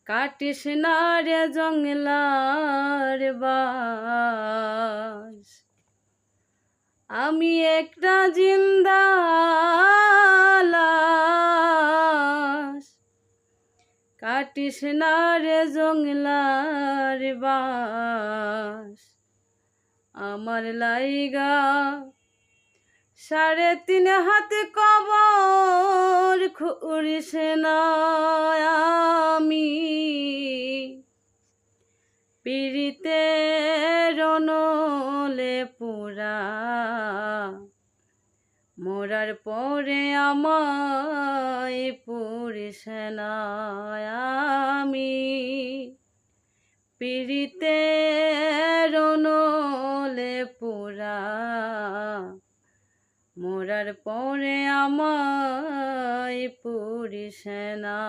কাটিস না রে জংলার বাস আমি একটা জিন্দা লাশ কাটিস না রে জংলার বাস আমার লাইগা 3.5 হাত কবর খুঁড়িস না আমি পীড়িতের নলে পুরা মরার পরে আমায় পুরিস না আমি পীড়িতের নলে পুরা মরার পরে আমায় পুরিস না।